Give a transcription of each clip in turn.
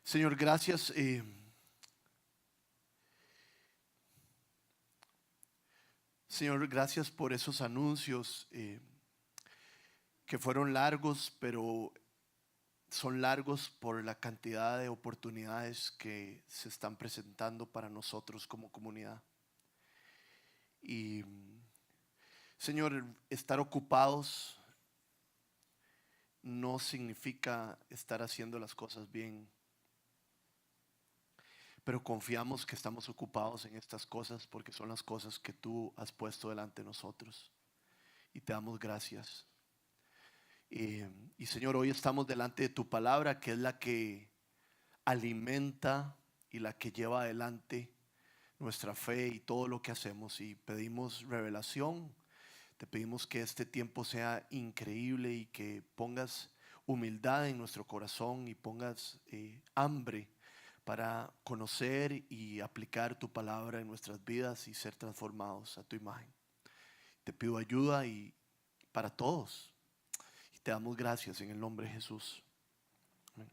Señor, gracias. Señor, gracias por esos anuncios que fueron largos, pero son largos por la cantidad de oportunidades que se están presentando para nosotros como comunidad. Y Señor, estar ocupados no significa estar haciendo las cosas bien, pero confiamos que estamos ocupados en estas cosas porque son las cosas que tú has puesto delante de nosotros, y te damos gracias. Y Señor, hoy estamos delante de tu palabra, que es la que alimenta y la que lleva adelante nuestra fe y todo lo que hacemos, y pedimos revelación. Te pedimos que este tiempo sea increíble y que pongas humildad en nuestro corazón y pongas hambre para conocer y aplicar tu palabra en nuestras vidas y ser transformados a tu imagen. Te pido ayuda y para todos, y te damos gracias en el nombre de Jesús. Amén.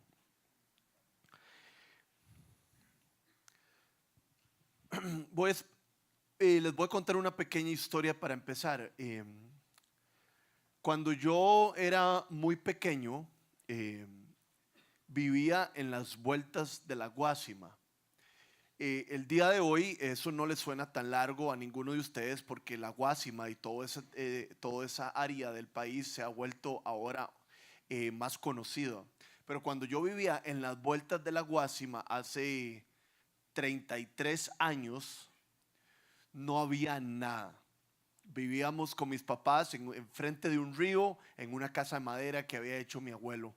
Les voy a contar una pequeña historia para empezar. Cuando yo era muy pequeño, vivía en las vueltas de la Guásima. El día de hoy eso no les suena tan largo a ninguno de ustedes, porque la Guásima y toda esa área del país se ha vuelto ahora más conocida. Pero cuando yo vivía en las vueltas de la Guásima hace 33 años, no había nada. Vivíamos con mis papás en frente de un río, en una casa de madera que había hecho mi abuelo.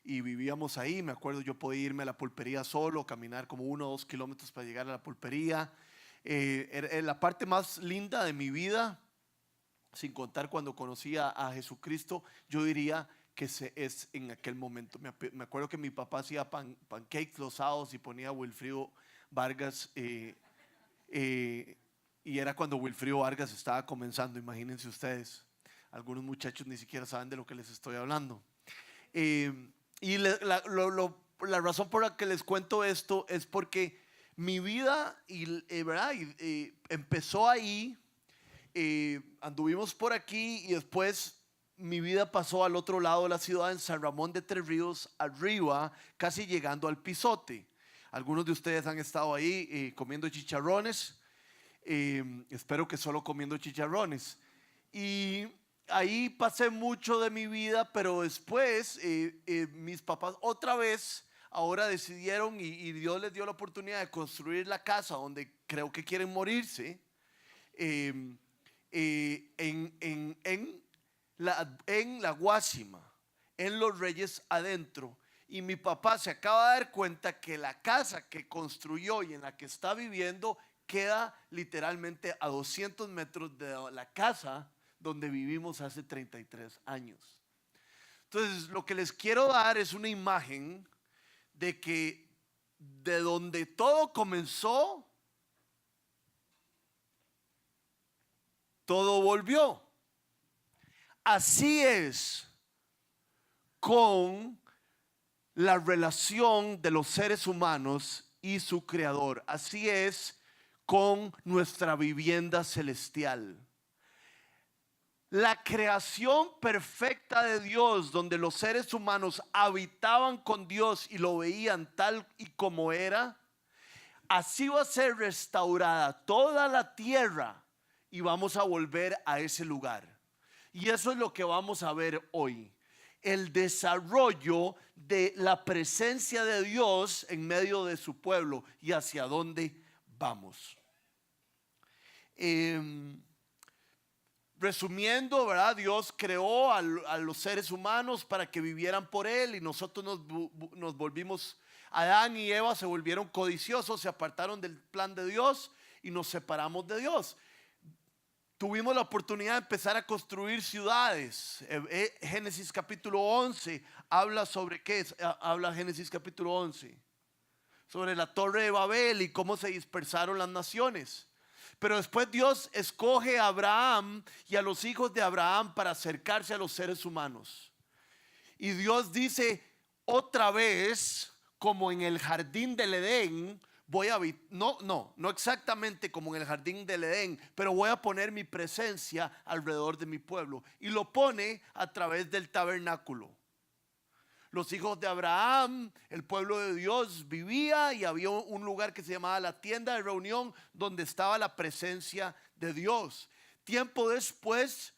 Y vivíamos ahí. Me acuerdo, yo podía irme a la pulpería solo, caminar como 1 o 2 kilómetros para llegar a la pulpería. Era la parte más linda de mi vida, sin contar cuando conocí a Jesucristo. Yo diría que es en aquel momento. Me acuerdo que mi papá hacía pancakes los sábados y ponía Wilfrido Vargas, y era cuando Wilfrido Vargas estaba comenzando. Imagínense ustedes, algunos muchachos ni siquiera saben de lo que les estoy hablando. Y la razón por la que les cuento esto es porque mi vida ¿verdad? Empezó ahí. Anduvimos por aquí y después mi vida pasó al otro lado de la ciudad, en San Ramón de Tres Ríos, arriba, casi llegando al Pisote. Algunos de ustedes han estado ahí comiendo chicharrones. Espero que solo comiendo chicharrones. Y ahí pasé mucho de mi vida, pero después mis papás otra vez ahora decidieron, y Dios les dio la oportunidad de construir la casa donde creo que quieren morirse, en la Guásima, en Los Reyes adentro. Y mi papá se acaba de dar cuenta que la casa que construyó y en la que está viviendo queda literalmente a 200 metros de la casa donde vivimos hace 33 años. Entonces, lo que les quiero dar es una imagen de que de donde todo comenzó, todo volvió. Así es con la relación de los seres humanos y su creador. Así es con nuestra vivienda celestial. La creación perfecta de Dios, donde los seres humanos habitaban con Dios y lo veían tal y como era, así va a ser restaurada toda la tierra y vamos a volver a ese lugar. Y eso es lo que vamos a ver hoy: el desarrollo de la presencia de Dios en medio de su pueblo y hacia dónde vamos. Resumiendo, ¿verdad? Dios creó a los seres humanos para que vivieran por Él, y nosotros nos volvimos, Adán y Eva se volvieron codiciosos, se apartaron del plan de Dios y nos separamos de Dios. Tuvimos la oportunidad de empezar a construir ciudades. Génesis capítulo 11 habla sobre qué es. Habla Génesis capítulo 11 sobre la torre de Babel y cómo se dispersaron las naciones. Pero después Dios escoge a Abraham y a los hijos de Abraham para acercarse a los seres humanos. Y Dios dice otra vez, como en el jardín del Edén, no exactamente como en el jardín del Edén, pero voy a poner mi presencia alrededor de mi pueblo. Y lo pone a través del tabernáculo. Los hijos de Abraham, el pueblo de Dios vivía y había un lugar que se llamaba la tienda de reunión donde estaba la presencia de Dios. Tiempo después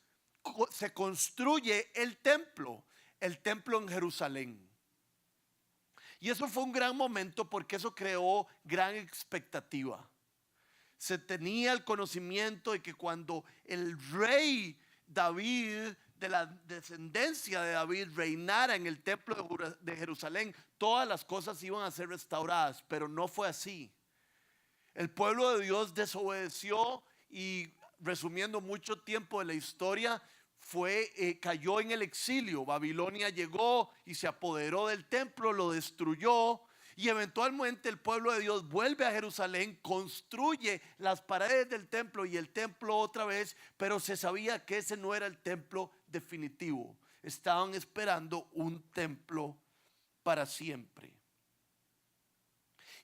se construye el templo en Jerusalén. Y eso fue un gran momento porque eso creó gran expectativa. Se tenía el conocimiento de que cuando el rey David, de la descendencia de David, reinara en el templo de Jerusalén, todas las cosas iban a ser restauradas, pero no fue así. El pueblo de Dios desobedeció y, resumiendo mucho tiempo de la historia, cayó en el exilio. Babilonia llegó y se apoderó del templo, lo destruyó. Y eventualmente el pueblo de Dios vuelve a Jerusalén, construye las paredes del templo y el templo otra vez, pero se sabía que ese no era el templo definitivo. Estaban esperando un templo para siempre.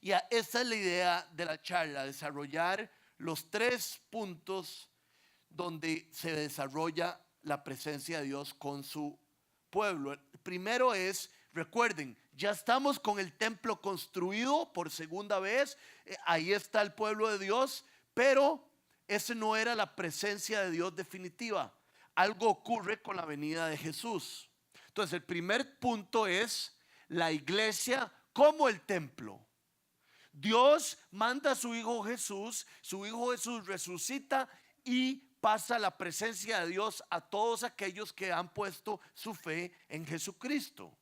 Y esa es la idea de la charla, desarrollar los 3 puntos donde se desarrolla la presencia de Dios con su pueblo. El primero es, recuerden, ya estamos con el templo construido por segunda vez, ahí está el pueblo de Dios, pero ese no era la presencia de Dios definitiva. Algo ocurre con la venida de Jesús. Entonces el primer punto es la iglesia como el templo. Dios manda a su Hijo Jesús resucita y pasa la presencia de Dios a todos aquellos que han puesto su fe en Jesucristo.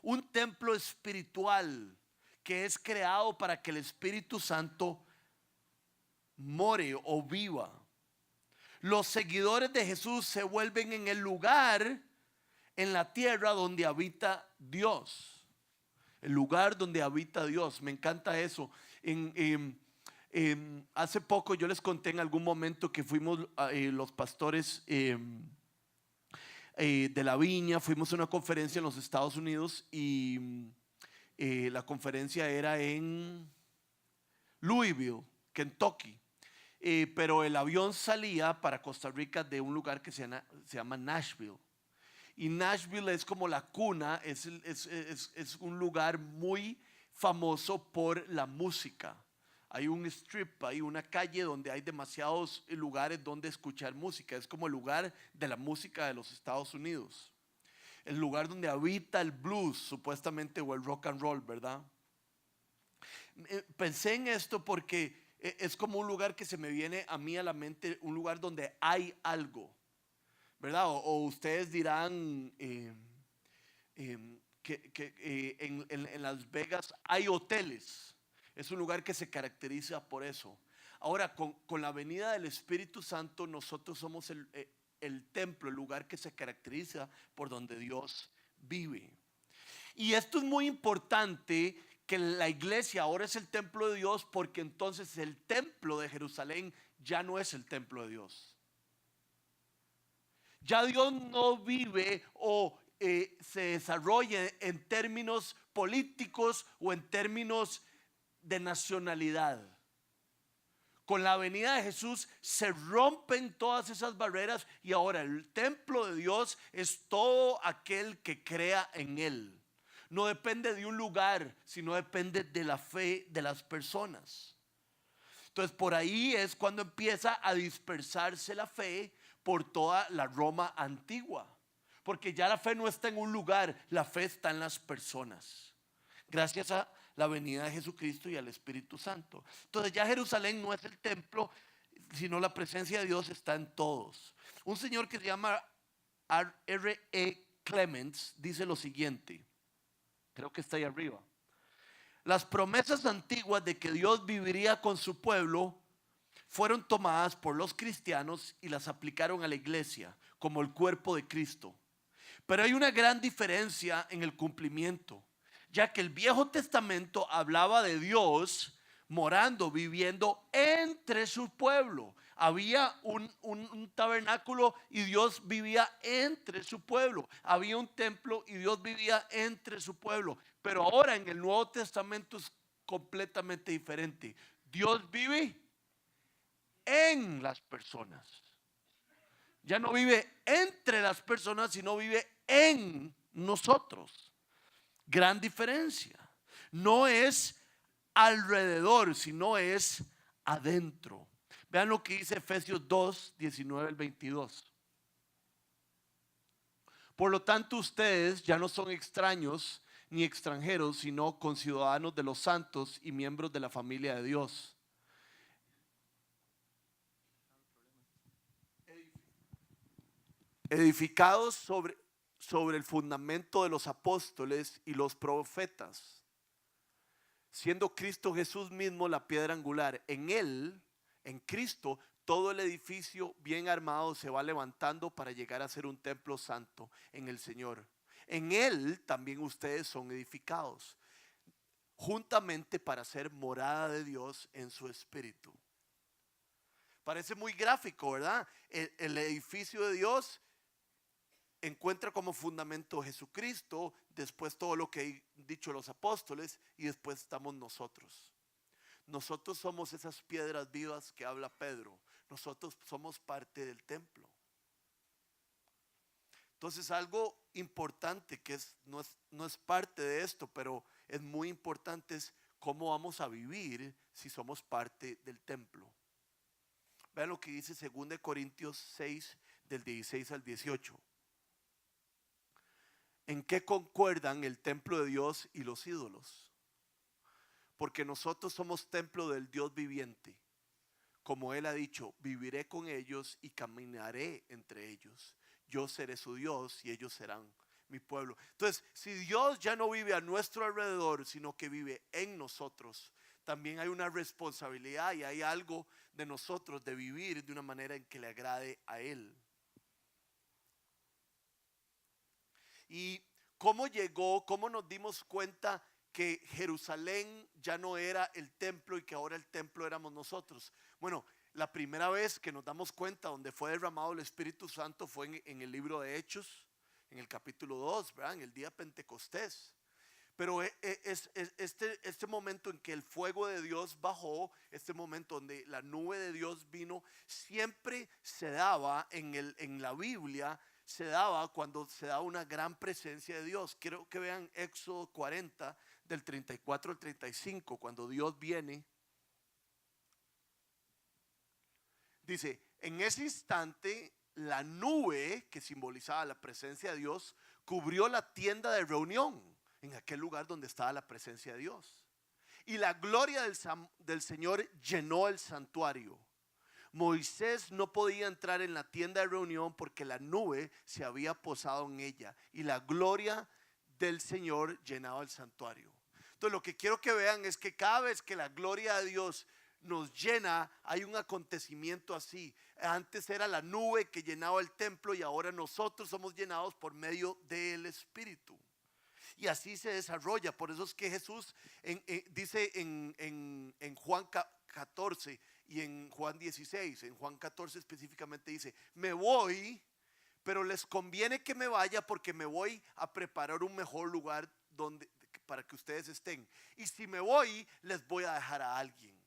Un templo espiritual que es creado para que el Espíritu Santo more o viva. Los seguidores de Jesús se vuelven en el lugar en la tierra donde habita Dios. El lugar donde habita Dios. Me encanta eso. Hace poco yo les conté en algún momento que fuimos los pastores de la viña, fuimos a una conferencia en los Estados Unidos y la conferencia era en Louisville, Kentucky. Pero el avión salía para Costa Rica de un lugar que se llama Nashville. Y Nashville es como la cuna, es un lugar muy famoso por la música. Hay un strip, hay una calle donde hay demasiados lugares donde escuchar música. Es como el lugar de la música de los Estados Unidos. El lugar donde habita el blues, supuestamente, o el rock and roll, ¿verdad? Pensé en esto porque es como un lugar que se me viene a mí a la mente, un lugar donde hay algo, ¿verdad? O ustedes dirán que en Las Vegas hay hoteles. Es un lugar que se caracteriza por eso. Ahora, con la venida del Espíritu Santo, nosotros somos el templo, el lugar que se caracteriza por donde Dios vive. Y esto es muy importante, que la iglesia ahora es el templo de Dios, porque entonces el templo de Jerusalén ya no es el templo de Dios. Ya Dios no vive o se desarrolla en términos políticos o en términos de nacionalidad. Con la venida de Jesús se rompen todas esas barreras y ahora el templo de Dios es todo aquel que crea en Él. No depende de un lugar, sino depende de la fe de las personas. Entonces por ahí es cuando empieza a dispersarse la fe por toda la Roma antigua. Porque ya la fe no está en un lugar, la fe está en las personas. Gracias a la venida de Jesucristo y al Espíritu Santo. Entonces ya Jerusalén no es el templo, sino la presencia de Dios está en todos. Un señor que se llama R.E. Clements dice lo siguiente, creo que está ahí arriba: las promesas antiguas de que Dios viviría con su pueblo fueron tomadas por los cristianos y las aplicaron a la iglesia como el cuerpo de Cristo. Pero hay una gran diferencia en el cumplimiento, ya que el Viejo Testamento hablaba de Dios morando, viviendo entre su pueblo. Había un tabernáculo y Dios vivía entre su pueblo. Había un templo y Dios vivía entre su pueblo. Pero ahora en el Nuevo Testamento es completamente diferente. Dios vive en las personas. Ya no vive entre las personas, sino vive en nosotros. Gran diferencia. No es alrededor, sino es adentro. Vean lo que dice Efesios 2, 19 al 22. Por lo tanto, ustedes ya no son extraños ni extranjeros, sino conciudadanos de los santos y miembros de la familia de Dios. Edificados sobre el fundamento de los apóstoles y los profetas, siendo Cristo Jesús mismo la piedra angular. En Él, en Cristo, todo el edificio bien armado se va levantando para llegar a ser un templo santo en el Señor. En Él también ustedes son edificados juntamente para ser morada de Dios en su espíritu. Parece muy gráfico, ¿verdad? El edificio de Dios encuentra como fundamento Jesucristo, después todo lo que han dicho los apóstoles y después estamos nosotros. Nosotros somos esas piedras vivas que habla Pedro. Nosotros somos parte del templo. Entonces algo importante que no es parte de esto, pero es muy importante, es cómo vamos a vivir si somos parte del templo. Vean lo que dice 2 Corintios 6 del 16 al 18. ¿En qué concuerdan el templo de Dios y los ídolos? Porque nosotros somos templo del Dios viviente. Como Él ha dicho, viviré con ellos y caminaré entre ellos. Yo seré su Dios y ellos serán mi pueblo. Entonces, si Dios ya no vive a nuestro alrededor, sino que vive en nosotros, también hay una responsabilidad y hay algo de nosotros de vivir de una manera en que le agrade a Él. ¿Y cómo llegó, cómo nos dimos cuenta que Jerusalén ya no era el templo y que ahora el templo éramos nosotros? Bueno, la primera vez que nos damos cuenta donde fue derramado el Espíritu Santo fue en el libro de Hechos, en el capítulo 2, ¿verdad? En el día de Pentecostés. Pero este momento en que el fuego de Dios bajó, este momento donde la nube de Dios vino, siempre se daba en la Biblia, se daba cuando se da una gran presencia de Dios. Quiero que vean Éxodo 40 del 34 al 35, cuando Dios viene. Dice, en ese instante la nube que simbolizaba la presencia de Dios cubrió la tienda de reunión en aquel lugar donde estaba la presencia de Dios. Y la gloria del Señor llenó el santuario. Moisés no podía entrar en la tienda de reunión porque la nube se había posado en ella y la gloria del Señor llenaba el santuario. Entonces lo que quiero que vean es que cada vez que la gloria de Dios nos llena, hay un acontecimiento así. Antes era la nube que llenaba el templo y ahora nosotros somos llenados por medio del Espíritu. Y así se desarrolla. Por eso es que Jesús dice en Juan 14 y en Juan 16, en Juan 14 específicamente dice, me voy, pero les conviene que me vaya porque me voy a preparar un mejor lugar para que ustedes estén. Y si me voy, les voy a dejar a alguien.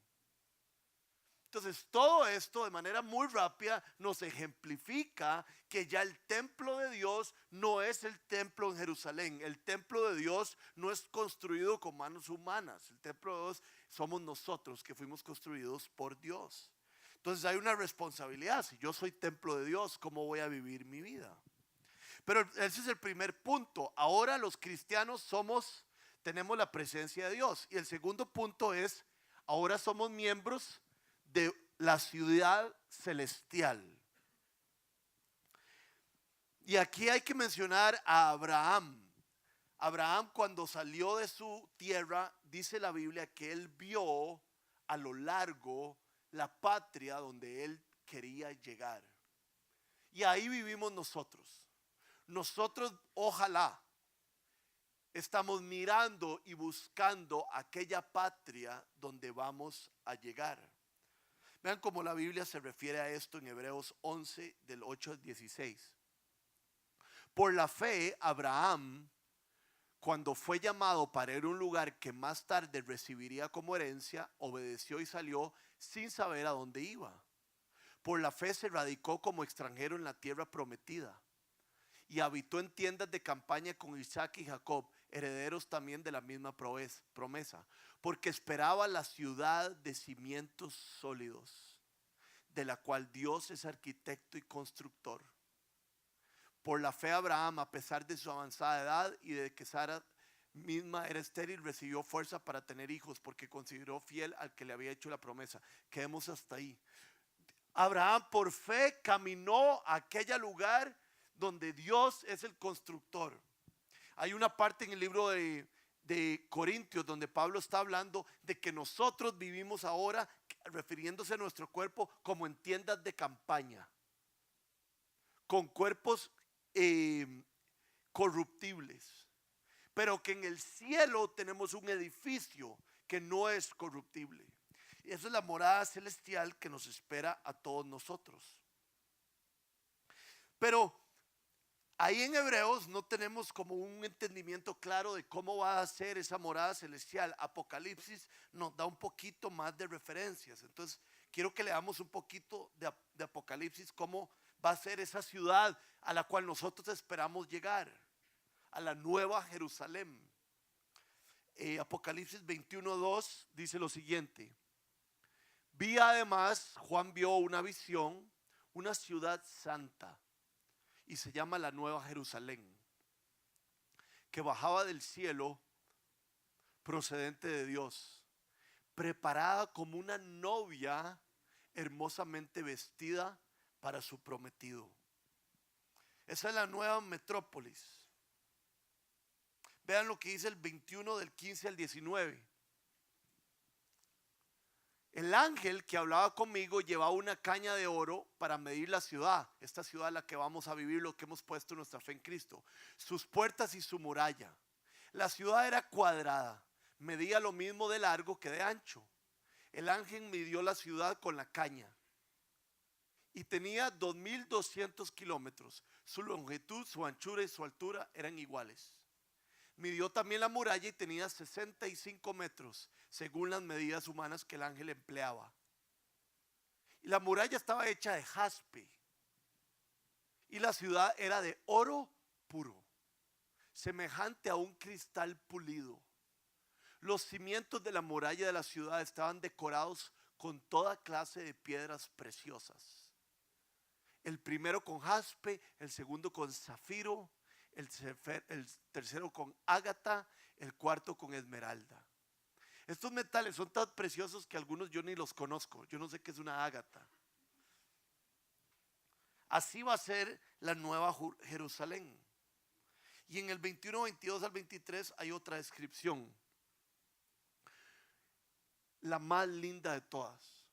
Entonces todo esto de manera muy rápida nos ejemplifica que ya el templo de Dios no es el templo en Jerusalén. El templo de Dios no es construido con manos humanas. El templo de Dios somos nosotros que fuimos construidos por Dios. Entonces hay una responsabilidad. Si yo soy templo de Dios, ¿cómo voy a vivir mi vida? Pero ese es el primer punto. Ahora los cristianos tenemos la presencia de Dios. Y el segundo punto es, ahora somos miembros de la ciudad celestial. Y aquí hay que mencionar a Abraham. Abraham, cuando salió de su tierra, dice la Biblia que él vio a lo largo la patria donde él quería llegar. Y ahí vivimos nosotros. Nosotros, ojalá, estamos mirando y buscando aquella patria donde vamos a llegar. Vean cómo la Biblia se refiere a esto en Hebreos 11 del 8 al 16. Por la fe, Abraham, cuando fue llamado para ir a un lugar que más tarde recibiría como herencia, obedeció y salió sin saber a dónde iba. Por la fe se radicó como extranjero en la tierra prometida y habitó en tiendas de campaña con Isaac y Jacob, herederos también de la misma promesa, porque esperaba la ciudad de cimientos sólidos, de la cual Dios es arquitecto y constructor. Por la fe Abraham, a pesar de su avanzada edad y de que Sara misma era estéril, recibió fuerza para tener hijos porque consideró fiel al que le había hecho la promesa. Quedemos hasta ahí. Abraham por fe caminó a aquel lugar donde Dios es el constructor. Hay una parte en el libro de Corintios donde Pablo está hablando de que nosotros vivimos ahora, refiriéndose a nuestro cuerpo, como en tiendas de campaña, con cuerpos corruptibles, pero que en el cielo tenemos un edificio que no es corruptible. Y esa es la morada celestial que nos espera a todos nosotros. Pero ahí en Hebreos no tenemos como un entendimiento claro de cómo va a ser esa morada celestial. Apocalipsis nos da un poquito más de referencias. Entonces quiero que leamos un poquito de Apocalipsis, cómo va a ser esa ciudad a la cual nosotros esperamos llegar, a la nueva Jerusalén. Apocalipsis 21:2 dice lo siguiente: vi además, Juan vio una visión, una ciudad santa, y se llama la Nueva Jerusalén, que bajaba del cielo procedente de Dios, preparada como una novia hermosamente vestida para su prometido. Esa es la nueva metrópolis. Vean lo que dice el 21 del 15 al 19. El ángel que hablaba conmigo llevaba una caña de oro para medir la ciudad, esta ciudad en la que vamos a vivir, lo que hemos puesto nuestra fe en Cristo, sus puertas y su muralla. La ciudad era cuadrada, medía lo mismo de largo que de ancho. El ángel midió la ciudad con la caña y tenía 2200 kilómetros. Su longitud, su anchura y su altura eran iguales. Midió también la muralla y tenía 65 metros, según las medidas humanas que el ángel empleaba. Y la muralla estaba hecha de jaspe. Y la ciudad era de oro puro, semejante a un cristal pulido. Los cimientos de la muralla de la ciudad estaban decorados con toda clase de piedras preciosas. El primero con jaspe, el segundo con zafiro, el tercero con ágata, el cuarto con esmeralda. Estos metales son tan preciosos que algunos yo ni los conozco. Yo no sé qué es una ágata. Así va a ser la nueva Jerusalén. Y en el 21, 22 al 23 hay otra descripción. La más linda de todas.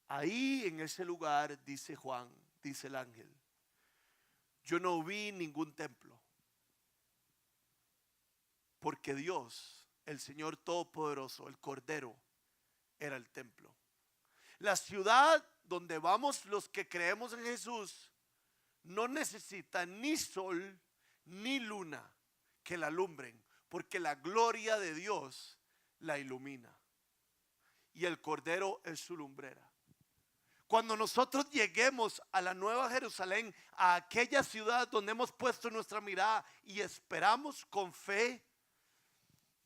Ahí en ese lugar, dice Juan, dice el ángel, yo no vi ningún templo, porque Dios, el Señor Todopoderoso, el Cordero, era el templo. La ciudad donde vamos los que creemos en Jesús no necesita ni sol ni luna que la alumbren, porque la gloria de Dios la ilumina y el Cordero es su lumbrera. Cuando nosotros lleguemos a la Nueva Jerusalén, a aquella ciudad donde hemos puesto nuestra mirada y esperamos con fe,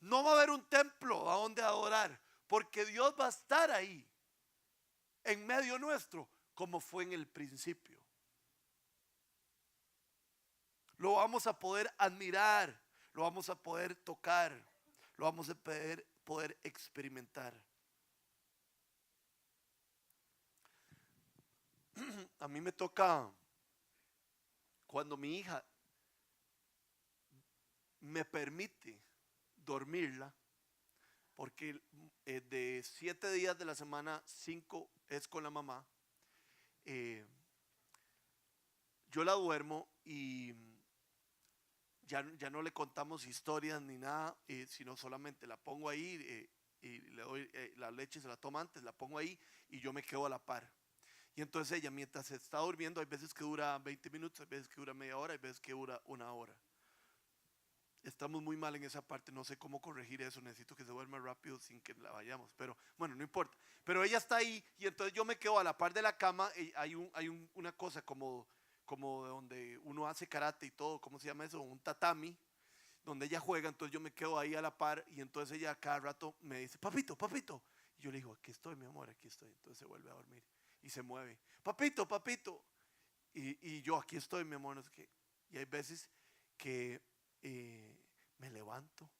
no va a haber un templo a donde adorar, porque Dios va a estar ahí, en medio nuestro, como fue en el principio. Lo vamos a poder admirar, lo vamos a poder tocar, lo vamos a poder experimentar. A mí me toca, cuando mi hija me permite dormirla, porque de 7 días de la semana, 5 es con la mamá, yo la duermo y ya no le contamos historias ni nada, sino solamente la pongo ahí y le doy la leche, se la toma antes, la pongo ahí y yo me quedo a la par. Y entonces ella, mientras se está durmiendo, hay veces que dura 20 minutos, hay veces que dura media hora, hay veces que dura una hora. Estamos muy mal en esa parte, no sé cómo corregir eso, necesito que se duerma rápido sin que la vayamos, pero bueno, no importa. Pero ella está ahí y entonces yo me quedo a la par de la cama, y hay una cosa como donde uno hace karate y todo, ¿cómo se llama eso? Un tatami, donde ella juega, entonces yo me quedo ahí a la par y entonces ella cada rato me dice, papito, papito. Y yo le digo, aquí estoy, mi amor, aquí estoy. Entonces se vuelve a dormir y se mueve, papito, papito. Y yo, aquí estoy, mi amor, no sé qué. Y hay veces que me levanto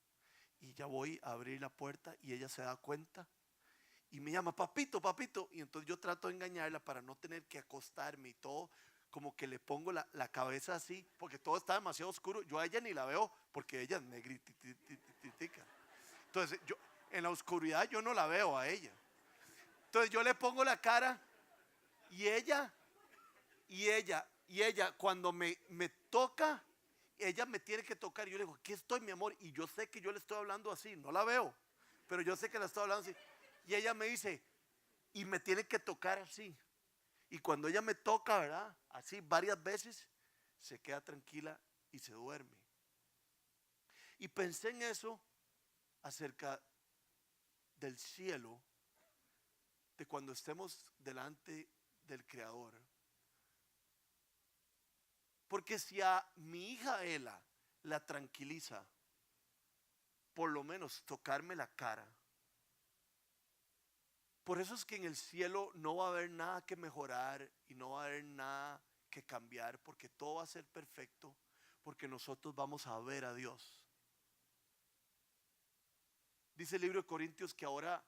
y ya voy a abrir la puerta y ella se da cuenta y me llama, papito, papito. Y entonces yo trato de engañarla para no tener que acostarme y todo, como que le pongo la cabeza así, porque todo está demasiado oscuro. Yo a ella ni la veo porque ella es negritica. Entonces yo en la oscuridad yo no la veo a ella. Entonces yo le pongo la cara y ella cuando me toca, ella me tiene que tocar. Y yo le digo, aquí estoy, mi amor. Y yo sé que yo le estoy hablando así, no la veo, pero yo sé que la estoy hablando así. Y ella me dice, y me tiene que tocar así. Y cuando ella me toca, ¿verdad? Así varias veces, se queda tranquila y se duerme. Y pensé en eso acerca del cielo, de cuando estemos delante del Creador. Porque si a mi hija Ela la tranquiliza, por lo menos tocarme la cara. Por eso es que en el cielo no va a haber nada que mejorar y no va a haber nada que cambiar, porque todo va a ser perfecto, porque nosotros vamos a ver a Dios. Dice el libro de Corintios que ahora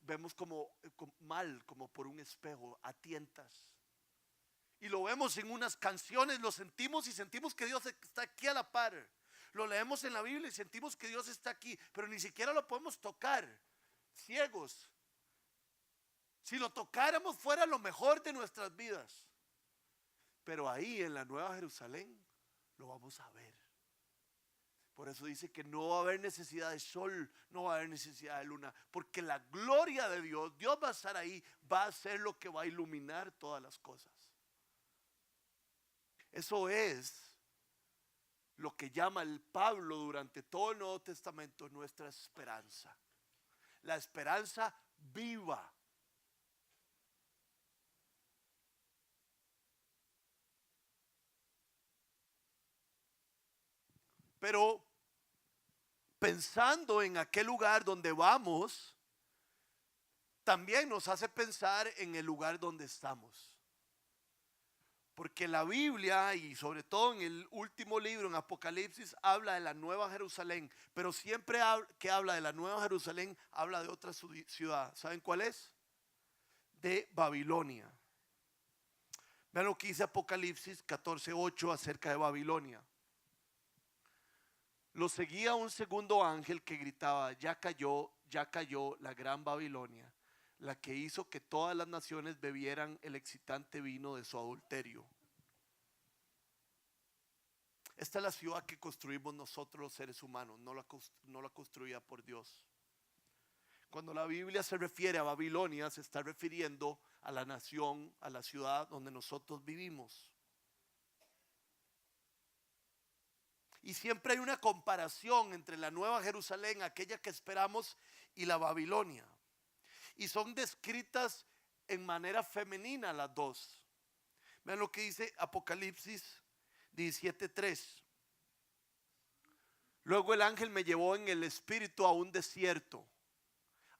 vemos como mal, como por un espejo, a tientas. Y lo vemos en unas canciones, lo sentimos y sentimos que Dios está aquí a la par. Lo leemos en la Biblia y sentimos que Dios está aquí, pero ni siquiera lo podemos tocar, ciegos. Si lo tocáramos fuera lo mejor de nuestras vidas. Pero ahí en la Nueva Jerusalén lo vamos a ver. Por eso dice que no va a haber necesidad de sol, no va a haber necesidad de luna, porque la gloria de Dios, Dios va a estar ahí, va a ser lo que va a iluminar todas las cosas. Eso es lo que llama el Pablo durante todo el Nuevo Testamento nuestra esperanza. La esperanza viva. Pero pensando en aquel lugar donde vamos, también nos hace pensar en el lugar donde estamos. Porque la Biblia, y sobre todo en el último libro, en Apocalipsis, habla de la Nueva Jerusalén. Pero siempre que habla de la Nueva Jerusalén, habla de otra ciudad. ¿Saben cuál es? De Babilonia. Vean lo que dice Apocalipsis 14:8 acerca de Babilonia. Lo seguía un segundo ángel que gritaba, ya cayó la gran Babilonia, la que hizo que todas las naciones bebieran el excitante vino de su adulterio. Esta es la ciudad que construimos nosotros los seres humanos, no la construía por Dios. Cuando la Biblia se refiere a Babilonia, se está refiriendo a la nación, a la ciudad donde nosotros vivimos. Y siempre hay una comparación entre la Nueva Jerusalén, aquella que esperamos, y la Babilonia. Y son descritas en manera femenina las dos. Vean lo que dice Apocalipsis 17:3. Luego el ángel me llevó en el espíritu a un desierto.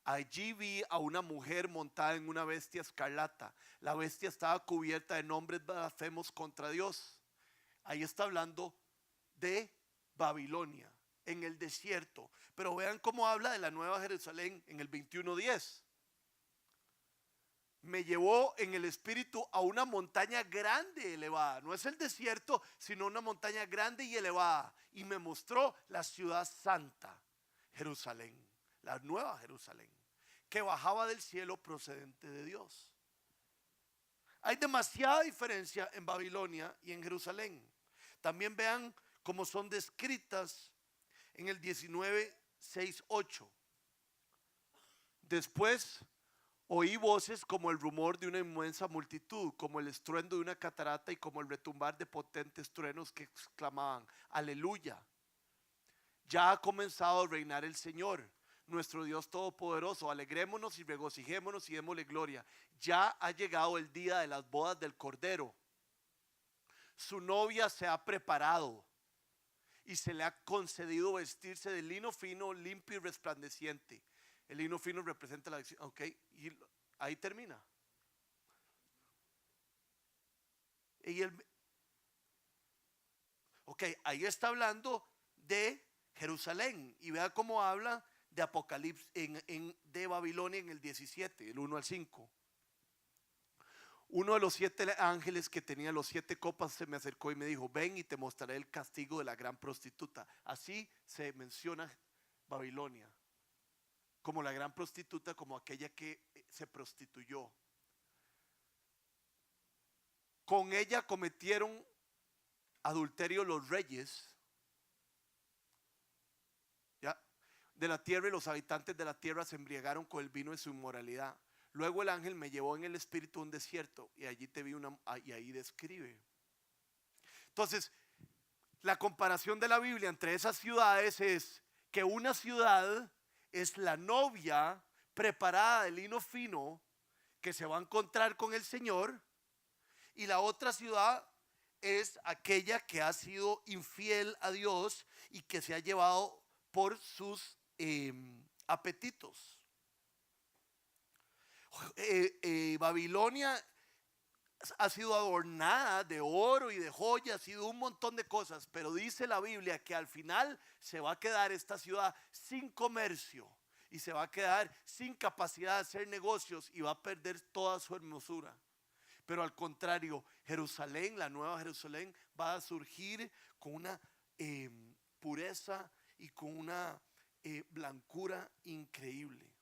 Allí vi a una mujer montada en una bestia escarlata. La bestia estaba cubierta de nombres blasfemos contra Dios. Ahí está hablando de Babilonia, en el desierto. Pero vean cómo habla de la Nueva Jerusalén en el 21:10. Me llevó en el espíritu a una montaña grande y elevada. No es el desierto, sino una montaña grande y elevada. Y me mostró la ciudad santa, Jerusalén, la Nueva Jerusalén, que bajaba del cielo procedente de Dios. Hay demasiada diferencia en Babilonia y en Jerusalén. También vean cómo son descritas en el 19:6-8. Después oí voces como el rumor de una inmensa multitud, como el estruendo de una catarata y como el retumbar de potentes truenos que exclamaban: aleluya. Ya ha comenzado a reinar el Señor, nuestro Dios todopoderoso. Alegrémonos y regocijémonos y démosle gloria. Ya ha llegado el día de las bodas del Cordero. Su novia se ha preparado y se le ha concedido vestirse de lino fino, limpio y resplandeciente. El lino fino representa la visión. Ok, y ahí termina. Ok, ahí está hablando de Jerusalén. Y vea cómo habla de Apocalipsis, de Babilonia en el 17, el 1 al 5. Uno de los 7 ángeles que tenía los 7 copas se me acercó y me dijo: ven y te mostraré el castigo de la gran prostituta. Así se menciona Babilonia, como la gran prostituta, como aquella que se prostituyó. Con ella cometieron adulterio los reyes, ¿ya?, de la tierra, y los habitantes de la tierra se embriagaron con el vino de su inmoralidad. Luego el ángel me llevó en el espíritu a un desierto y allí te vi y ahí describe. Entonces, la comparación de la Biblia entre esas ciudades es que una ciudad es la novia preparada de lino fino que se va a encontrar con el Señor, y la otra ciudad es aquella que ha sido infiel a Dios y que se ha llevado por sus apetitos. Babilonia ha sido adornada de oro y de joyas, ha sido un montón de cosas, pero dice la Biblia que al final se va a quedar esta ciudad sin comercio y se va a quedar sin capacidad de hacer negocios y va a perder toda su hermosura. Pero al contrario, Jerusalén, la nueva Jerusalén, va a surgir con una pureza y con una blancura increíble.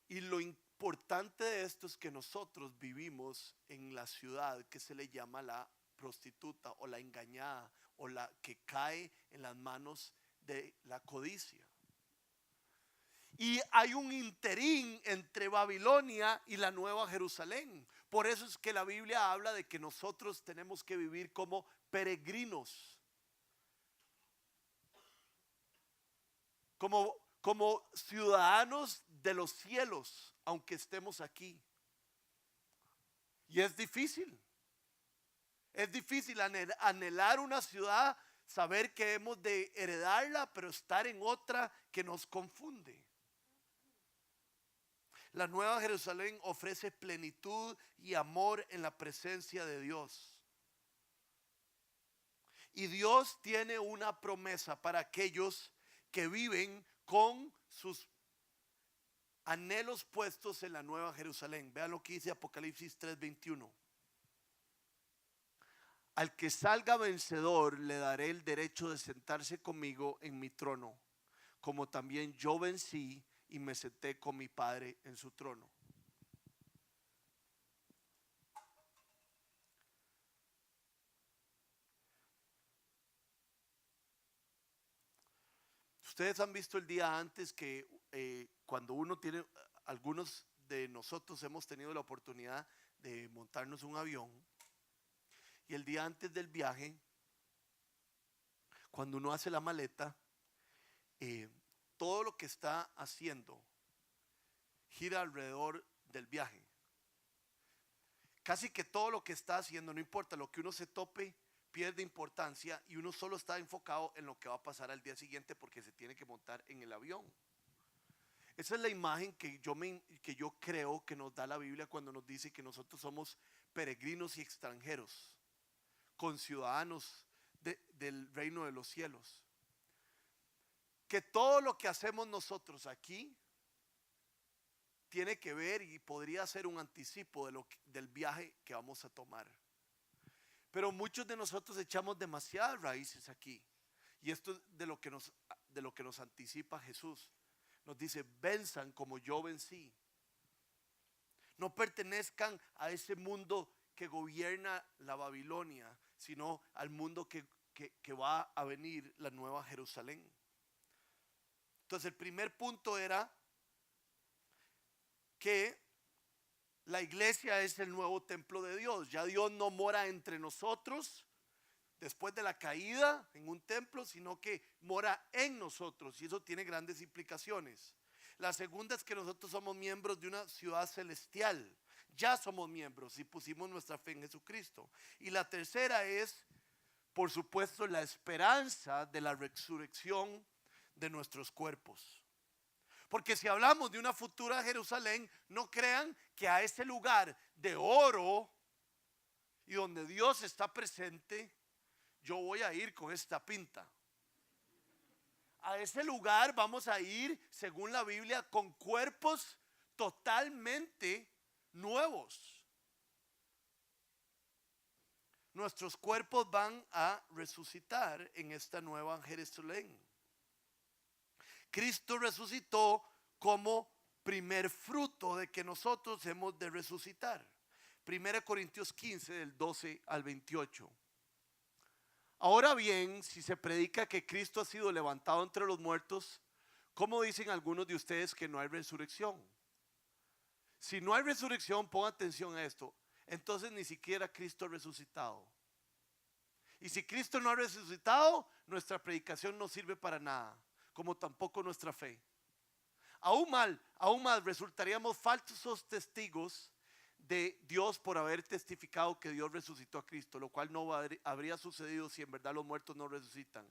Y lo importante de esto es que nosotros vivimos en la ciudad que se le llama la prostituta o la engañada o la que cae en las manos de la codicia. Y hay un interín entre Babilonia y la nueva Jerusalén. Por eso es que la Biblia habla de que nosotros tenemos que vivir como peregrinos, como ciudadanos de los cielos, aunque estemos aquí. Y es difícil anhelar una ciudad, saber que hemos de heredarla, pero estar en otra que nos confunde. La nueva Jerusalén ofrece plenitud y amor en la presencia de Dios. Y Dios tiene una promesa para aquellos que viven con sus anhelos puestos en la nueva Jerusalén. Vean lo que dice Apocalipsis 3:21. Al que salga vencedor le daré el derecho de sentarse conmigo en mi trono, como también yo vencí y me senté con mi Padre en su trono. Ustedes han visto el día antes que cuando uno tiene, algunos de nosotros hemos tenido la oportunidad de montarnos un avión, y el día antes del viaje, cuando uno hace la maleta, todo lo que está haciendo gira alrededor del viaje. Casi que todo lo que está haciendo, no importa lo que uno se tope, pierde importancia y uno solo está enfocado en lo que va a pasar al día siguiente porque se tiene que montar en el avión. Esa es la imagen que yo creo que nos da la Biblia cuando nos dice que nosotros somos peregrinos y extranjeros, conciudadanos del reino de los cielos. Que todo lo que hacemos nosotros aquí tiene que ver y podría ser un anticipo del viaje que vamos a tomar. Pero muchos de nosotros echamos demasiadas raíces aquí. Y esto es de lo que nos anticipa Jesús. Nos dice: venzan como yo vencí. No pertenezcan a ese mundo que gobierna la Babilonia, sino al mundo que va a venir, la nueva Jerusalén. Entonces el primer punto era que la iglesia es el nuevo templo de Dios. Ya Dios no mora entre nosotros después de la caída en un templo, sino que mora en nosotros, y eso tiene grandes implicaciones. La segunda es que nosotros somos miembros de una ciudad celestial. Ya somos miembros y pusimos nuestra fe en Jesucristo. Y la tercera es, por supuesto, la esperanza de la resurrección de nuestros cuerpos. Porque si hablamos de una futura Jerusalén, no crean que a ese lugar de oro y donde Dios está presente, yo voy a ir con esta pinta. A ese lugar vamos a ir, según la Biblia, con cuerpos totalmente nuevos. Nuestros cuerpos van a resucitar en esta nueva Jerusalén. Cristo resucitó como primer fruto de que nosotros hemos de resucitar. 1 Corintios 15, del 12 al 28. Ahora bien, si se predica que Cristo ha sido levantado entre los muertos, ¿cómo dicen algunos de ustedes que no hay resurrección? Si no hay resurrección, pongan atención a esto, entonces ni siquiera Cristo ha resucitado. Y si Cristo no ha resucitado, nuestra predicación no sirve para nada, como tampoco nuestra fe. Aún más resultaríamos falsos testigos de Dios por haber testificado que Dios resucitó a Cristo, lo cual no habría sucedido si en verdad los muertos no resucitan.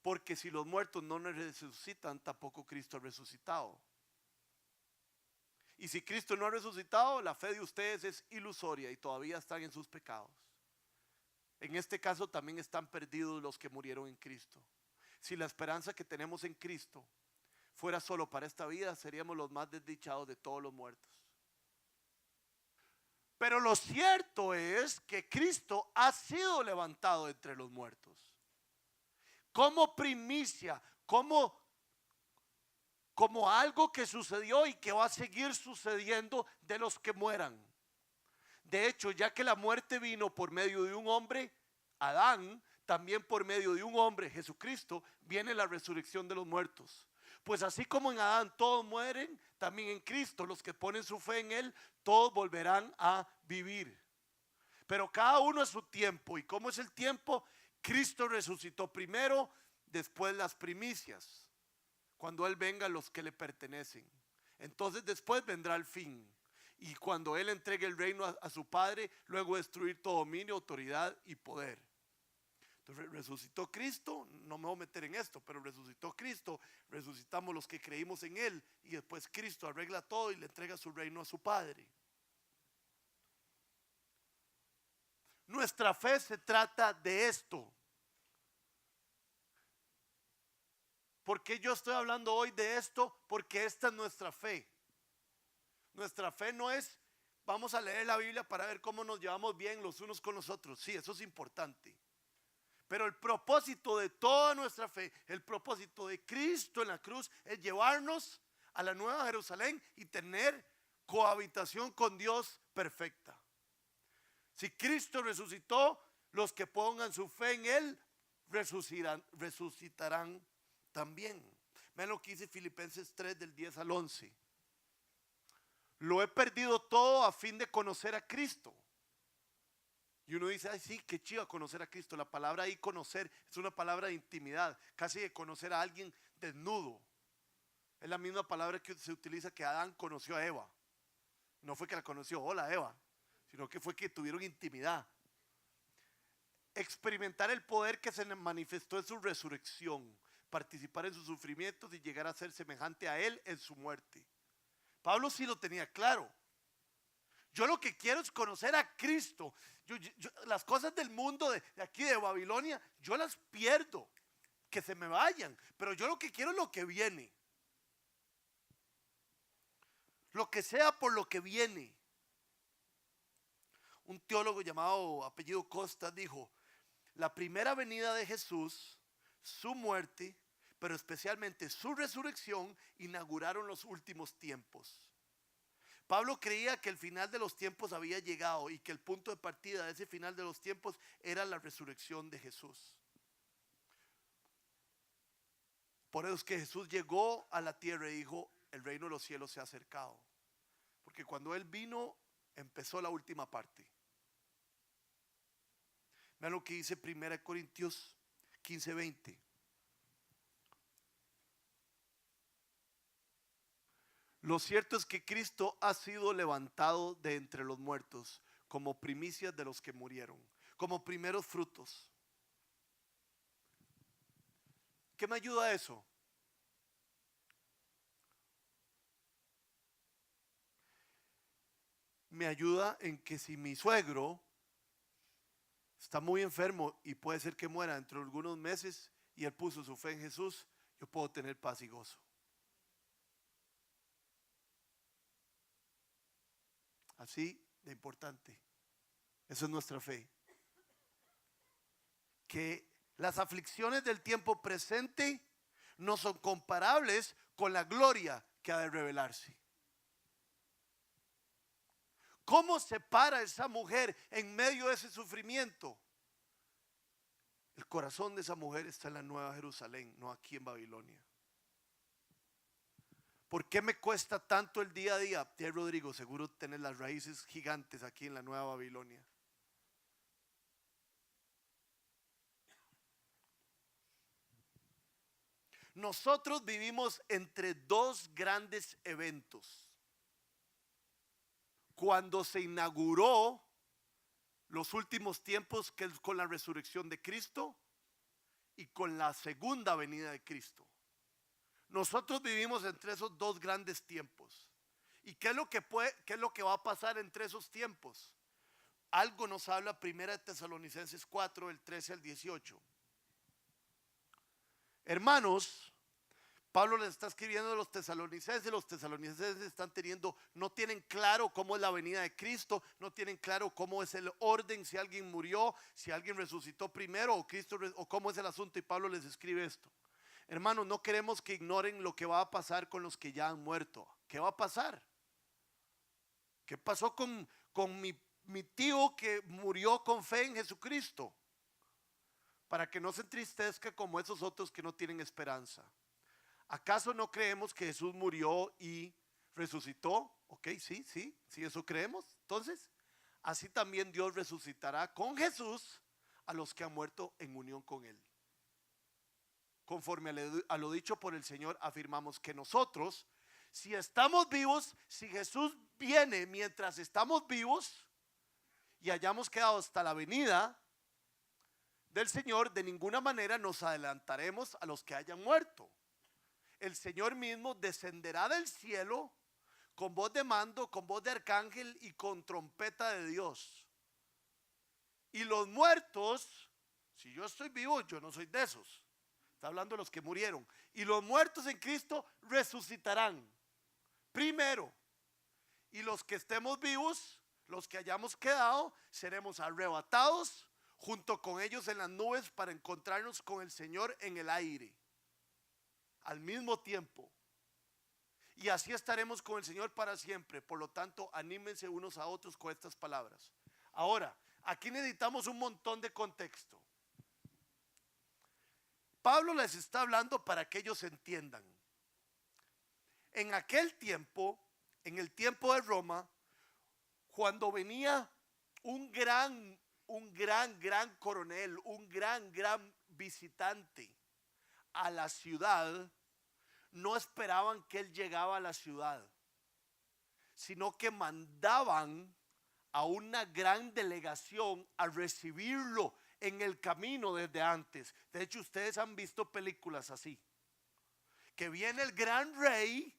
Porque si los muertos no resucitan, tampoco Cristo ha resucitado. Y si Cristo no ha resucitado, la fe de ustedes es ilusoria y todavía están en sus pecados. En este caso también están perdidos los que murieron en Cristo. Si la esperanza que tenemos en Cristo fuera solo para esta vida, seríamos los más desdichados de todos los muertos. Pero lo cierto es que Cristo ha sido levantado entre los muertos. Como primicia, como algo que sucedió y que va a seguir sucediendo de los que mueran. De hecho, ya que la muerte vino por medio de un hombre, Adán, también por medio de un hombre, Jesucristo, viene la resurrección de los muertos. Pues así como en Adán todos mueren, también en Cristo los que ponen su fe en Él, todos volverán a vivir. Pero cada uno a su tiempo. ¿Y cómo es el tiempo? Cristo resucitó primero, después las primicias. Cuando Él venga a los que le pertenecen. Entonces después vendrá el fin. Y cuando Él entregue el reino a su Padre, luego destruir todo dominio, autoridad y poder. Entonces resucitó Cristo, no me voy a meter en esto, pero resucitó Cristo, resucitamos los que creímos en Él y después Cristo arregla todo y le entrega su reino a su Padre. Nuestra fe se trata de esto. ¿Por qué yo estoy hablando hoy de esto? Porque esta es nuestra fe. Nuestra fe no es, vamos a leer la Biblia para ver cómo nos llevamos bien los unos con los otros. Sí, eso es importante. Pero el propósito de toda nuestra fe, el propósito de Cristo en la cruz es llevarnos a la nueva Jerusalén y tener cohabitación con Dios perfecta. Si Cristo resucitó, los que pongan su fe en Él resucitarán también. Vean lo que dice Filipenses 3 del 10 al 11. Lo he perdido todo a fin de conocer a Cristo. Y uno dice, ay sí, qué chido conocer a Cristo. La palabra ahí conocer es una palabra de intimidad, casi de conocer a alguien desnudo. Es la misma palabra que se utiliza que Adán conoció a Eva. No fue que la conoció, hola Eva, sino que fue que tuvieron intimidad. Experimentar el poder que se manifestó en su resurrección, participar en sus sufrimientos y llegar a ser semejante a Él en su muerte. Pablo sí lo tenía claro. Yo lo que quiero es conocer a Cristo. Las cosas del mundo de aquí de Babilonia, yo las pierdo, que se me vayan. Pero yo lo que quiero es lo que viene. Lo que sea por lo que viene. Un teólogo llamado apellido Costa dijo, la primera venida de Jesús, su muerte, pero especialmente su resurrección, inauguraron los últimos tiempos. Pablo creía que el final de los tiempos había llegado y que el punto de partida de ese final de los tiempos era la resurrección de Jesús. Por eso es que Jesús llegó a la tierra y dijo, el reino de los cielos se ha acercado. Porque cuando Él vino, empezó la última parte. Vean lo que dice 1 Corintios 15:20. Lo cierto es que Cristo ha sido levantado de entre los muertos como primicias de los que murieron, como primeros frutos. ¿Qué me ayuda eso? Me ayuda en que si mi suegro está muy enfermo y puede ser que muera dentro de algunos meses y él puso su fe en Jesús, yo puedo tener paz y gozo. Así de importante. Esa es nuestra fe. Que las aflicciones del tiempo presente no son comparables con la gloria que ha de revelarse. ¿Cómo se para esa mujer en medio de ese sufrimiento? El corazón de esa mujer está en la Nueva Jerusalén, no aquí en Babilonia. ¿Por qué me cuesta tanto el día a día? Tía Rodrigo, seguro tener las raíces gigantes aquí en la Nueva Babilonia. Nosotros vivimos entre dos grandes eventos. Cuando se inauguró los últimos tiempos, que es con la resurrección de Cristo, y con la segunda venida de Cristo. Nosotros vivimos entre esos dos grandes tiempos. ¿Y qué es lo que va a pasar entre esos tiempos? Algo nos habla 1 Tesalonicenses 4, del 13 al 18. Hermanos, Pablo les está escribiendo a los tesalonicenses no tienen claro cómo es la venida de Cristo, no tienen claro cómo es el orden, si alguien murió, si alguien resucitó primero o Cristo, o cómo es el asunto, y Pablo les escribe esto. Hermanos, no queremos que ignoren lo que va a pasar con los que ya han muerto. ¿Qué va a pasar? ¿Qué pasó con mi tío que murió con fe en Jesucristo? Para que no se entristezca como esos otros que no tienen esperanza. ¿Acaso no creemos que Jesús murió y resucitó? Ok, sí, eso creemos. Entonces, así también Dios resucitará con Jesús a los que han muerto en unión con Él. Conforme a lo dicho por el Señor, afirmamos que nosotros, si estamos vivos, si Jesús viene mientras estamos vivos y hayamos quedado hasta la venida del Señor, de ninguna manera nos adelantaremos a los que hayan muerto. El Señor mismo descenderá del cielo con voz de mando, con voz de arcángel y con trompeta de Dios. Y los muertos, si yo estoy vivo, yo no soy de esos. Está hablando de los que murieron. Y los muertos en Cristo resucitarán primero. Y los que estemos vivos, los que hayamos quedado, seremos arrebatados junto con ellos en las nubes para encontrarnos con el Señor en el aire. Al mismo tiempo. Y así estaremos con el Señor para siempre. Por lo tanto, anímense unos a otros con estas palabras. Ahora, aquí necesitamos un montón de contexto. Pablo les está hablando para que ellos entiendan. En aquel tiempo, en el tiempo de Roma, cuando venía un gran coronel, un gran visitante a la ciudad, no esperaban que él llegaba a la ciudad, sino que mandaban a una gran delegación a recibirlo en el camino desde antes. De hecho, ustedes han visto películas así, que viene el gran rey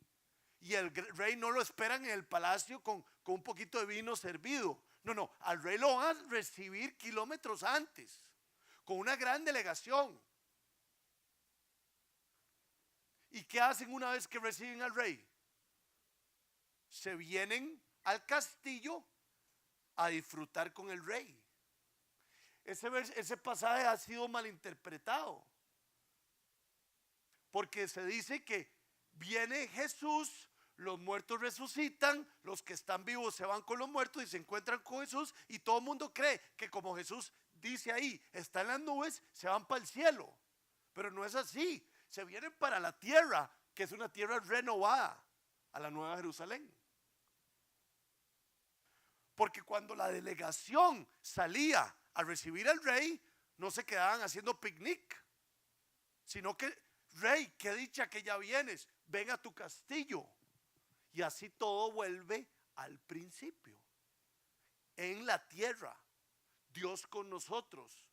y el rey no lo esperan en el palacio con un poquito de vino servido. No, al rey lo van a recibir kilómetros antes, con una gran delegación. ¿Y qué hacen una vez que reciben al rey? Se vienen al castillo a disfrutar con el rey. Ese pasaje ha sido malinterpretado, porque se dice que viene Jesús, los muertos resucitan, los que están vivos se van con los muertos y se encuentran con Jesús, y todo el mundo cree que como Jesús dice ahí, está en las nubes, se van para el cielo. Pero no es así. se vienen para la tierra, que es una tierra renovada, a la Nueva Jerusalén. Porque cuando la delegación salía a recibir al rey, no se quedaban haciendo picnic, sino que, rey, qué dicha que ya vienes, ven a tu castillo. Y así todo vuelve al principio. En la tierra, Dios con nosotros.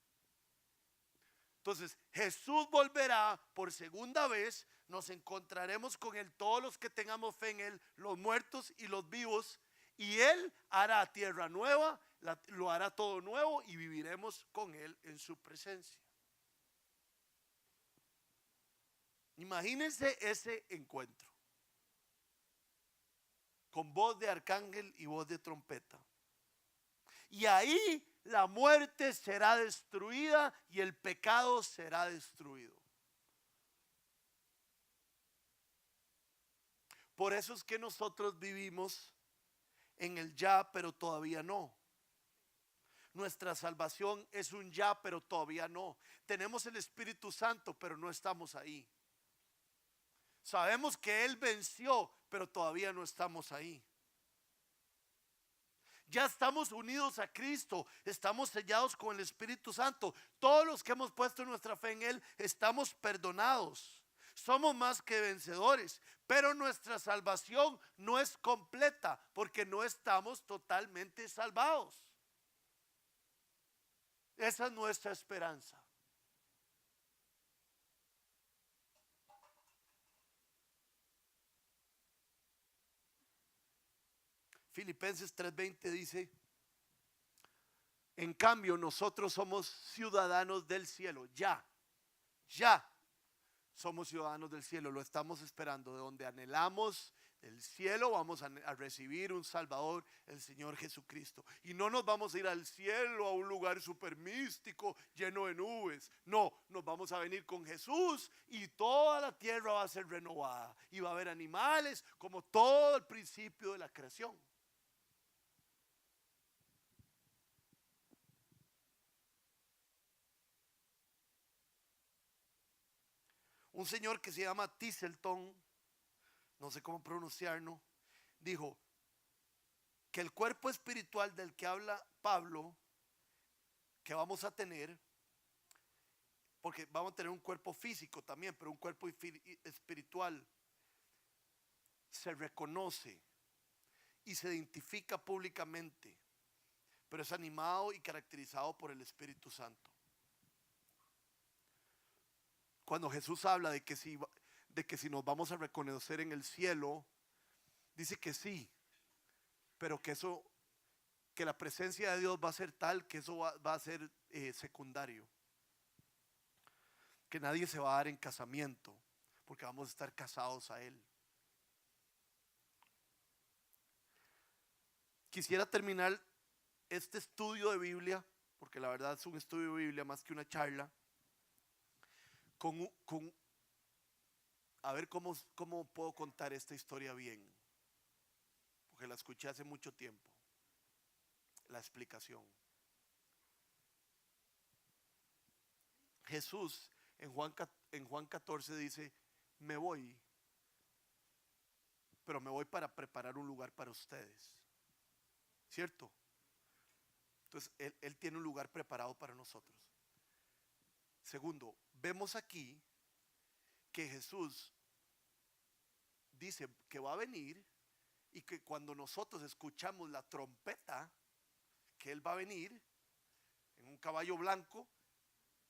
Entonces, Jesús volverá por segunda vez, nos encontraremos con Él, todos los que tengamos fe en Él, los muertos y los vivos, y Él hará tierra nueva, lo hará todo nuevo y viviremos con Él en su presencia. Imagínense ese encuentro, con voz de arcángel y voz de trompeta. Y ahí la muerte será destruida y el pecado será destruido. Por eso es que nosotros vivimos en el ya, pero todavía no. Nuestra salvación es un ya, pero todavía no. Tenemos el Espíritu Santo, pero no estamos ahí. Sabemos que Él venció, pero todavía no estamos ahí. Ya estamos unidos a Cristo, estamos sellados con el Espíritu Santo. Todos los que hemos puesto nuestra fe en Él estamos perdonados. Somos más que vencedores, pero nuestra salvación no es completa porque no estamos totalmente salvados. Esa es nuestra esperanza. Filipenses 3:20 dice: en cambio nosotros somos ciudadanos del cielo. Ya somos ciudadanos del cielo, lo estamos esperando, de donde anhelamos el cielo. Vamos a recibir un Salvador, el Señor Jesucristo. Y no nos vamos a ir al cielo, a un lugar súper místico, lleno de nubes. No, nos vamos a venir con Jesús y toda la tierra va a ser renovada. Y va a haber animales como todo el principio de la creación. Un señor que se llama Tisselton, no sé cómo pronunciarlo, dijo que el cuerpo espiritual del que habla Pablo, que vamos a tener, porque vamos a tener un cuerpo físico también, pero un cuerpo espiritual, se reconoce y se identifica públicamente, pero es animado y caracterizado por el Espíritu Santo. Cuando Jesús habla de que si nos vamos a reconocer en el cielo, dice que sí, pero que la presencia de Dios va a ser tal que eso va a ser secundario. Que nadie se va a dar en casamiento, porque vamos a estar casados a Él. Quisiera terminar este estudio de Biblia, porque la verdad es un estudio de Biblia más que una charla, a ver cómo puedo contar esta historia bien, porque la escuché hace mucho tiempo, la explicación. Jesús en Juan 14 dice: me voy, pero me voy para preparar un lugar para ustedes, ¿cierto? Entonces él tiene un lugar preparado para nosotros. Segundo, vemos aquí que Jesús dice que va a venir y que cuando nosotros escuchamos la trompeta, que Él va a venir en un caballo blanco,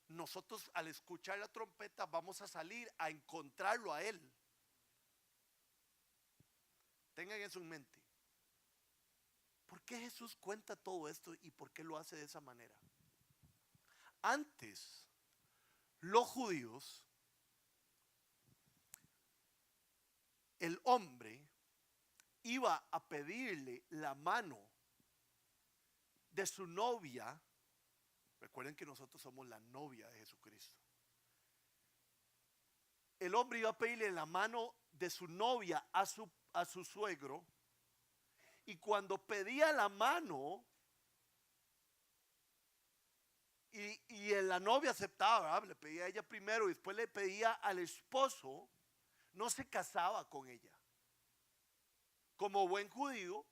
nosotros al escuchar la trompeta vamos a salir a encontrarlo a Él. Tengan eso en mente. ¿Por qué Jesús cuenta todo esto y por qué lo hace de esa manera? Antes, los judíos, el hombre iba a pedirle la mano de su novia. Recuerden que nosotros somos la novia de Jesucristo. El hombre iba a pedirle la mano de su novia a su suegro, y cuando pedía la mano Y la novia aceptaba, ¿verdad? Le pedía a ella primero y después le pedía al esposo, no se casaba con ella. Como buen judío,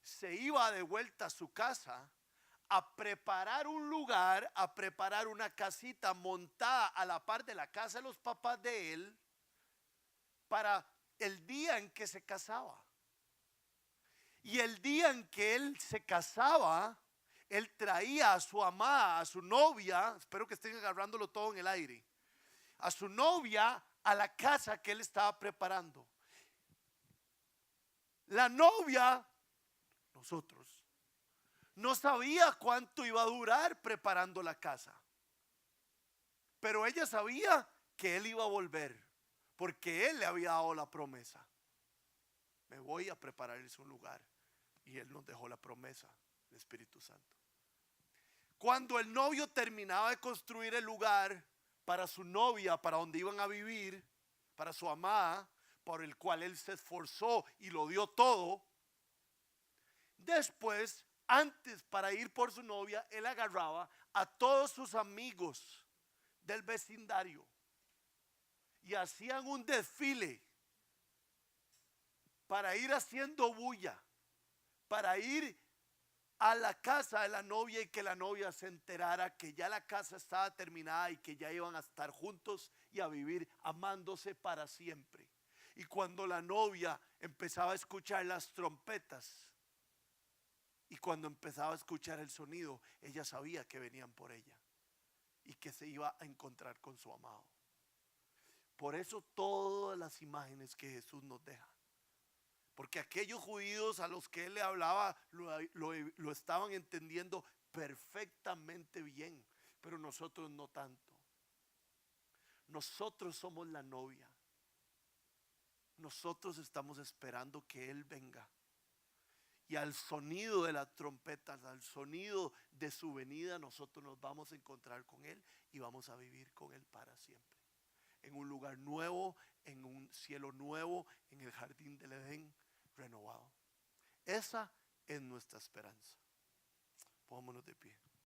se iba de vuelta a su casa a preparar un lugar, a preparar una casita montada a la par de la casa de los papás de él para el día en que se casaba. Y el día en que él se casaba, él traía a su amada, a su novia, espero que estén agarrándolo todo en el aire, a su novia a la casa que él estaba preparando. La novia, nosotros, no sabía cuánto iba a durar preparando la casa, pero ella sabía que él iba a volver, porque él le había dado la promesa. Me voy a prepararles un lugar. Y él nos dejó la promesa, el Espíritu Santo. Cuando el novio terminaba de construir el lugar para su novia, para donde iban a vivir, para su amada, por el cual él se esforzó y lo dio todo, después, antes para ir por su novia, él agarraba a todos sus amigos del vecindario y hacían un desfile para ir haciendo bulla, para ir a la casa de la novia y que la novia se enterara que ya la casa estaba terminada y que ya iban a estar juntos y a vivir amándose para siempre. Y cuando la novia empezaba a escuchar las trompetas y cuando empezaba a escuchar el sonido, ella sabía que venían por ella y que se iba a encontrar con su amado. Por eso todas las imágenes que Jesús nos deja, porque aquellos judíos a los que él le hablaba lo estaban entendiendo perfectamente bien, pero nosotros no tanto. Nosotros somos la novia. Nosotros estamos esperando que él venga. Y al sonido de las trompetas, al sonido de su venida, nosotros nos vamos a encontrar con él y vamos a vivir con él para siempre. En un lugar nuevo, en un cielo nuevo, en el jardín del Edén renovado. Esa es nuestra esperanza. Pongámonos de pie.